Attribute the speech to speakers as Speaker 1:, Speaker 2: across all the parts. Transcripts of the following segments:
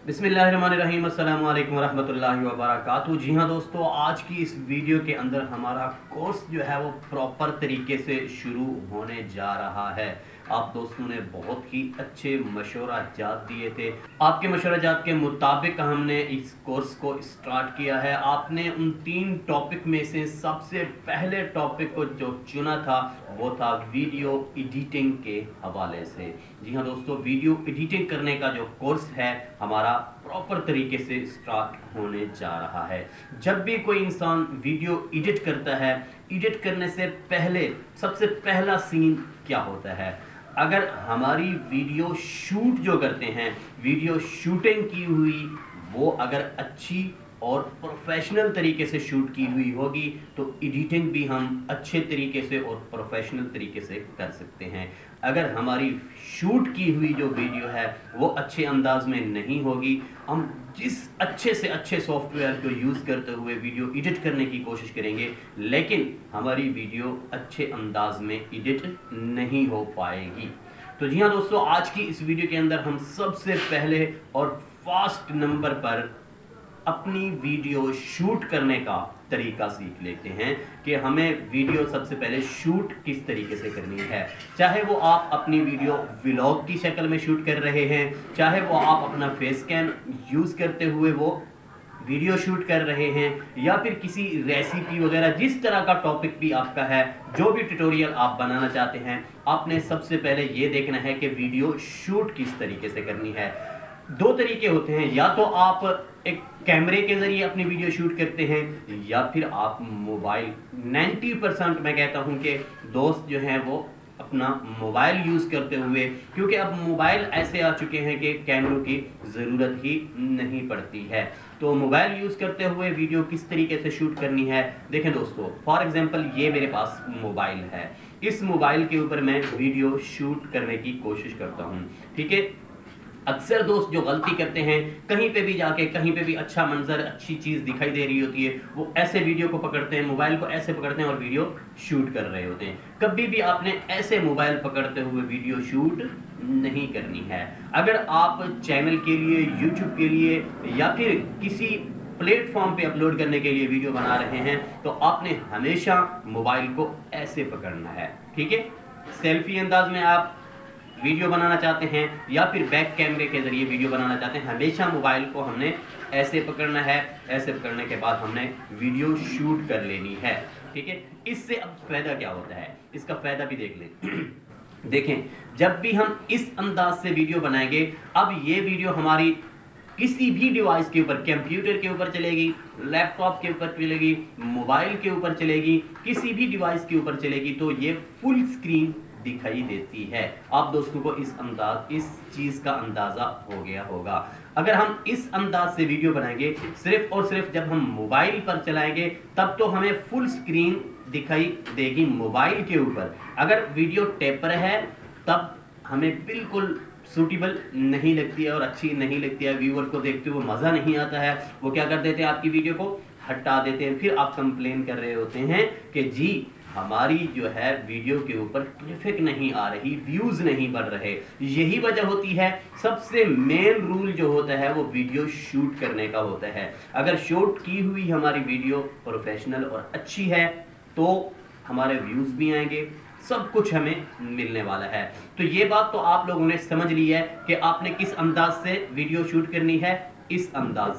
Speaker 1: बिस्मिल्लाहिर्रहमानिर्रहीम, अस्सलामु अलैकुम वरहमतुल्लाहि वबरकातुहू। जी हाँ दोस्तों, आज की इस वीडियो के अंदर हमारा कोर्स जो है वो प्रॉपर तरीके से शुरू होने जा रहा है। आप दोस्तों ने बहुत ही अच्छे मशवराजात दिए थे। आपके मशवराजात के मुताबिक हमने इस कोर्स को स्टार्ट किया है। आपने उन 3 टॉपिक में से सबसे पहले टॉपिक को जो चुना था वो था वीडियो एडिटिंग के हवाले से। जी हाँ दोस्तों, वीडियो एडिटिंग करने का जो कोर्स है हमारा प्रॉपर तरीके से स्टार्ट होने जा रहा है। जब भी कोई इंसान वीडियो एडिट करता है, एडिट करने से पहले सबसे पहला सीन क्या होता है? अगर हमारी वीडियो शूट जो करते हैं, वीडियो शूटिंग की हुई वो अगर अच्छी और प्रोफेशनल तरीके से शूट की हुई होगी तो एडिटिंग भी हम अच्छे तरीके से और प्रोफेशनल तरीके से कर सकते हैं। अगर हमारी शूट की हुई जो वीडियो है वो अच्छे अंदाज में नहीं होगी, हम जिस अच्छे से अच्छे सॉफ्टवेयर को यूज़ करते हुए वीडियो एडिट करने की कोशिश करेंगे, लेकिन हमारी वीडियो अच्छे अंदाज में एडिट नहीं हो पाएगी। तो जी हाँ दोस्तों, आज की इस वीडियो के अंदर हम सबसे पहले और फास्ट नंबर पर अपनी वीडियो शूट करने का तरीका सीख लेते हैं कि हमें वीडियो सबसे पहले शूट किस तरीके से करनी है। चाहे वो आप अपनी वीडियो व्लॉग की शक्ल में शूट कर रहे हैं, चाहे वो आप अपना फेस कैम यूज़ करते हुए वो वीडियो शूट कर रहे हैं, या फिर किसी रेसिपी वगैरह, जिस तरह का टॉपिक भी आपका है, जो भी ट्यूटोरियल आप बनाना चाहते हैं, आपने सबसे पहले ये देखना है कि वीडियो शूट किस तरीके से करनी है। 2 तरीके होते हैं, या तो आप एक कैमरे के जरिए अपनी वीडियो शूट करते हैं या फिर आप मोबाइल। 90% मैं कहता हूं कि दोस्त जो हैं वो अपना मोबाइल यूज़ करते हुए, क्योंकि अब मोबाइल ऐसे आ चुके हैं कि कैमरों की ज़रूरत ही नहीं पड़ती है, तो मोबाइल यूज़ करते हुए वीडियो किस तरीके से शूट करनी है। देखें दोस्तों, फॉर एग्जांपल ये मेरे पास मोबाइल है, इस मोबाइल के ऊपर मैं वीडियो शूट करने की कोशिश करता हूँ। ठीक है, अक्सर दोस्त जो गलती करते हैं, कहीं पे भी जाके कहीं पे भी अच्छा मंजर, अच्छी चीज़ दिखाई दे रही होती है, वो ऐसे वीडियो को पकड़ते हैं, मोबाइल को ऐसे पकड़ते हैं और वीडियो शूट कर रहे होते हैं। कभी भी आपने ऐसे मोबाइल पकड़ते हुए वीडियो शूट नहीं करनी है। अगर आप चैनल के लिए, यूट्यूब के लिए या फिर किसी प्लेटफॉर्म पे अपलोड करने के लिए वीडियो बना रहे हैं तो आपने हमेशा मोबाइल को ऐसे पकड़ना है। ठीक है, सेल्फी अंदाज में आप वीडियो बनाना चाहते हैं या फिर बैक कैमरे के जरिए वीडियो बनाना चाहते हैं, हमेशा मोबाइल को हमने ऐसे पकड़ना है। ऐसे पकड़ने के बाद हमने वीडियो शूट कर लेनी है। ठीक है, इससे अब फायदा क्या होता है, इसका फायदा भी देख लें। देखें, जब भी हम इस अंदाज से वीडियो बनाएंगे, अब ये वीडियो हमारी किसी भी डिवाइस के ऊपर, कंप्यूटर के ऊपर चलेगी, लैपटॉप के ऊपर चलेगी, मोबाइल के ऊपर चलेगी, किसी भी डिवाइस के ऊपर चलेगी, तो ये फुल स्क्रीन दिखाई देती है। आप दोस्तों को इस चीज का अंदाजा हो गया होगा। अगर हम इस अंदाज से वीडियो बनाएंगे, सिर्फ और सिर्फ जब हम मोबाइल पर चलाएंगे तब तो हमें फुल स्क्रीन दिखाई देगी मोबाइल के ऊपर। अगर वीडियो टेपर है तब हमें बिल्कुल सूटेबल नहीं लगती है और अच्छी नहीं लगती है, व्यूअर को देखते हुए मज़ा नहीं आता है। वो क्या कर देते हैं, आपकी वीडियो को हटा देते हैं। फिर आप कंप्लेन कर रहे होते हैं कि जी हमारी जो है वीडियो के ऊपर ट्रैफिक नहीं आ रही, व्यूज़ नहीं बढ़ रहे। यही वजह होती है। सबसे मेन रूल जो होता है वो वीडियो शूट करने का होता है। अगर शूट की हुई हमारी वीडियो प्रोफेशनल और अच्छी है तो हमारे व्यूज़ भी आएंगे, सब कुछ हमें मिलने वाला है। तो ये बात तो आप लोगों ने समझ ली है कि आपने किस अंदाज से वीडियो शूट करनी है। इस अंदाज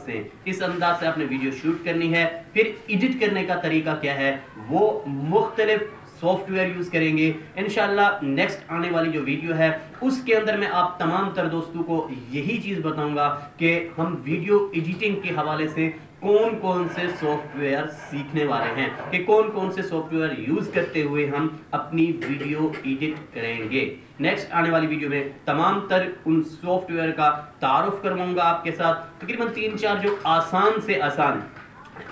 Speaker 1: से आपने वीडियो शूट करनी है। फिर एडिट करने का तरीका क्या है, वो मुख्तलिफ सॉफ्टवेयर यूज़ करेंगे। इंशाल्लाह नेक्स्ट आने वाली जो वीडियो है उसके अंदर मैं आप तमाम तर दोस्तों को यही चीज़ बताऊंगा कि हम वीडियो एडिटिंग के हवाले से कौन कौन से सॉफ्टवेयर सीखने वाले हैं, कि कौन कौन से सॉफ्टवेयर यूज़ करते हुए हम अपनी वीडियो एडिट करेंगे। नेक्स्ट आने वाली वीडियो में तमाम तर उन सॉफ्टवेयर का तारुफ करवाऊंगा आपके साथ। तकरीबन 3-4 जो आसान से आसान।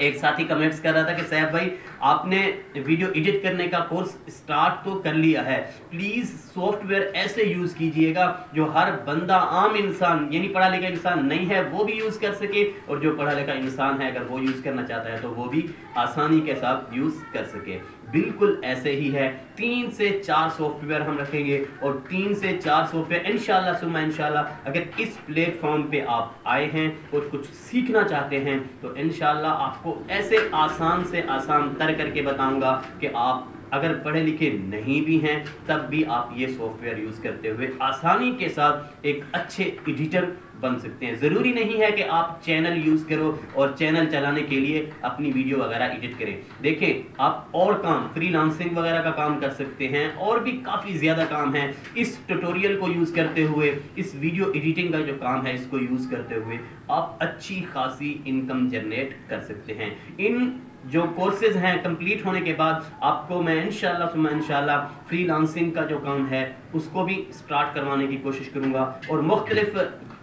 Speaker 1: एक साथी कमेंट्स कर रहा था कि साहब भाई आपने वीडियो एडिट करने का कोर्स स्टार्ट तो कर लिया है, प्लीज़ सॉफ्टवेयर ऐसे यूज़ कीजिएगा जो हर बंदा, आम इंसान यानी पढ़ा लिखा इंसान नहीं है वो भी यूज़ कर सके, और जो पढ़ा लिखा इंसान है अगर वो यूज़ करना चाहता है तो वो भी आसानी के साथ यूज़ कर सके। बिल्कुल ऐसे ही है। 3 से 4 सॉफ्टवेयर हम रखेंगे और 3 से 4 सॉफ्टवेयर इंशाल्लाह सुम्मा इंशाल्लाह अगर इस प्लेटफॉर्म पे आप आए हैं और कुछ सीखना चाहते हैं तो इंशाल्लाह आपको ऐसे आसान से आसान तर करके बताऊंगा कि आप अगर पढ़े लिखे नहीं भी हैं तब भी आप ये सॉफ्टवेयर यूज़ करते हुए आसानी के साथ एक अच्छे एडिटर बन सकते हैं। ज़रूरी नहीं है कि आप चैनल यूज़ करो और चैनल चलाने के लिए अपनी वीडियो वगैरह एडिट करें। देखें, आप और काम फ्रीलांसिंग वगैरह का काम कर सकते हैं और भी काफ़ी ज़्यादा काम है। इस ट्यूटोरियल को यूज़ करते हुए, इस वीडियो एडिटिंग का जो काम है इसको यूज़ करते हुए आप अच्छी खासी इनकम जनरेट कर सकते हैं। इन जो कोर्सेज हैं कंप्लीट होने के बाद आपको मैं इंशाल्लाह फ्रीलांसिंग का जो काम है उसको भी स्टार्ट करवाने की कोशिश करूंगा और मुख्तलिफ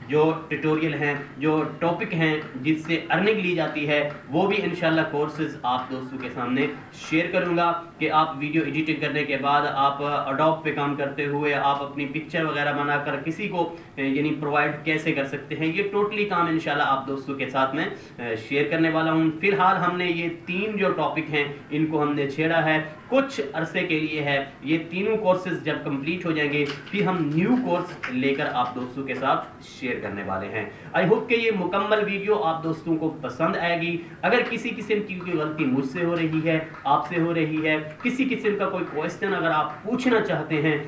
Speaker 1: जो ट्यूटोरियल हैं, जो टॉपिक हैं जिससे अर्निंग ली जाती है वो भी इंशाल्लाह कोर्सेज आप दोस्तों के सामने शेयर करूंगा कि आप वीडियो एडिटिंग करने के बाद आप अडोब पे काम करते हुए आप अपनी पिक्चर वगैरह बनाकर किसी को यानी प्रोवाइड कैसे कर सकते हैं। ये टोटली काम इंशाल्लाह आप दोस्तों के साथ में शेयर करने वाला हूँ। फिलहाल हमने ये 3 जो टॉपिक हैं इनको हमने छेड़ा है, कुछ अरसे के लिए है। ये तीनों कोर्सेज जब कंप्लीट हो जाएंगे फिर हम न्यू कोर्स लेकर आप दोस्तों के साथ शेयर करने वाले हैं। आई होप कि ये मुकम्मल वीडियो आप दोस्तों को पसंद आएगी। अगर किसी किस्म की कोई गलती मुझसे हो रही है, आपसे हो रही है, किसी किस्म का कोई क्वेश्चन अगर आप पूछना चाहते हैं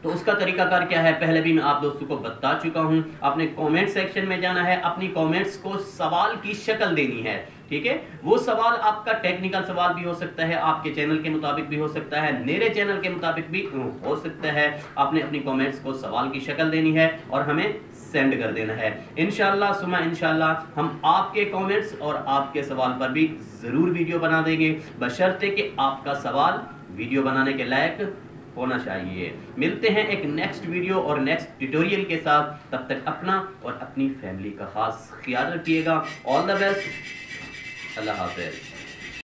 Speaker 1: तो उसका तरीकाकार क्या है पहले भी मैं आप दोस्तों को बता चुका हूं। आपने कमेंट सेक्शन में जाना है, अपनी कमेंट्स को सवाल की शक्ल देनी है, ठीक है। वो सवाल आपका टेक्निकल सवाल भी हो सकता है, आपके चैनल के मुताबिक भी हो सकता है, मेरे चैनल के मुताबिक भी हो सकता है। आपने अपनी कमेंट्स को सवाल की शक्ल देनी है और हमें सेंड कर देना है। इंशाल्लाह सुमा इंशाल्लाह हम आपके कमेंट्स और आपके सवाल पर भी जरूर वीडियो बना देंगे, बशर्ते कि आपका सवाल वीडियो बनाने के लायक होना चाहिए। मिलते हैं एक नेक्स्ट वीडियो और नेक्स्ट ट्यूटोरियल के साथ, तब तक अपना और अपनी फैमिली का खास ख्याल रखिएगा। ऑल द बेस्ट, अल्लाह हाफ़िज़।